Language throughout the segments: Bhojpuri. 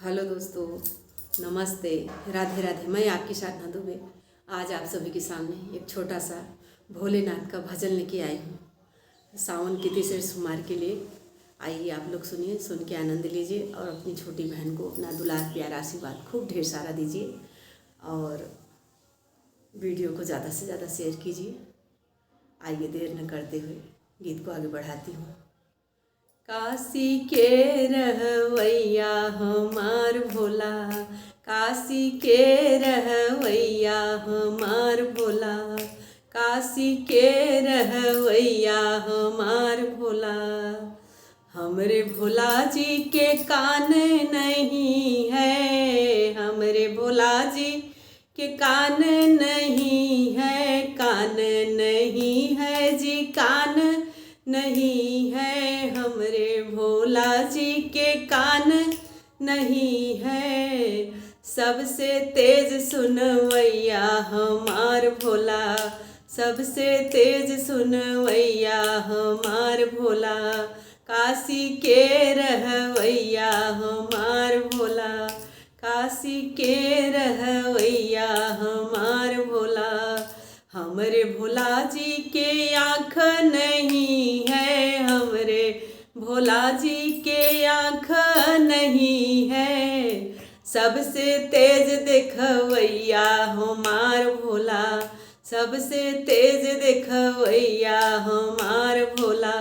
हेलो दोस्तों, नमस्ते, राधे राधे। मैं आपकी साधना दुबे आज आप सभी के सामने एक छोटा सा भोलेनाथ का भजन लेके आई हूँ सावन के तीसरे सोमवार के लिए। आइए आप लोग सुनिए, सुन के आनंद लीजिए और अपनी छोटी बहन को अपना दुलार प्यार आशीर्वाद खूब ढेर सारा दीजिए और वीडियो को ज़्यादा से ज़्यादा शेयर कीजिए। आइए देर न करते हुए गीत को आगे बढ़ाती हूँ। काशी के रहवैया हमार भोला, काशी के रहवैया हमार भोला, काशी के रहवैया हमार भोला। हमरे भोला जी के कान नहीं है, हमरे भोला जी के कान नहीं है, कान नहीं है जी, कान नहीं है। हमरे भोला जी के कान नहीं है। सबसे तेज सुनवैया हमार भोला, सबसे तेज सुनवैया हमार भोला, काशी के रहवैया हमार भोला, काशी के रहवैया हमार भोला। हमरे भोला जी के आँख नहीं है, हमरे भोला जी के आँख नहीं है। सबसे तेज देखवैया हमार भोला, सबसे तेज देखवैया हमार भोला,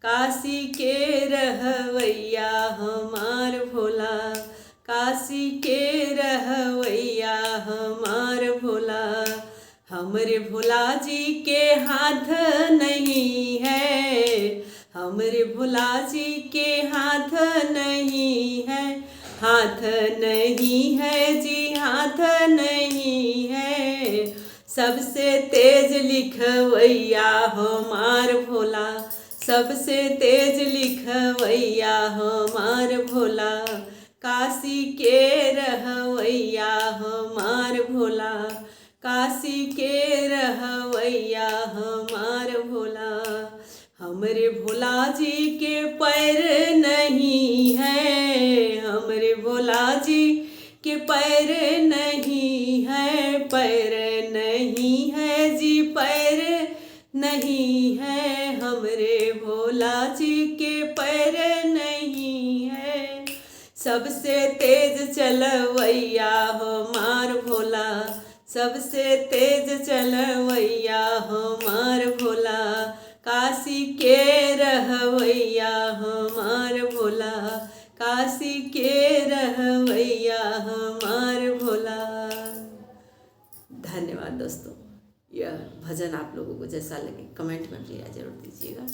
काशी के रहवैया हमार भोला, काशी के रहवैया हमार भोला। हमरे भोला जी के हाथ नहीं है, हमरे भोला जी के हाथ नहीं है, हाथ नहीं है जी, हाथ नहीं है। सबसे तेज लिखवैया हमार भोला, सबसे तेज लिखवैया हमार भोला, काशी के रहवैया हमार भोला, काशी के रहवैया हमार भोला। हमरे भोला जी के पैर नहीं है, हमरे भोला जी के पैर नहीं है, पैर नहीं है जी, पैर नहीं है। हमरे भोला जी के पैर नहीं है। सबसे तेज चलवैया हमार भोला, सबसे तेज चलवैया हमार भोला, काशी के रहवैया हमार भोला, काशी के रहवैया हमार भोला। धन्यवाद दोस्तों। यह भजन आप लोगों को जैसा लगे कमेंट में प्लीज़ ज़रूर दीजिएगा।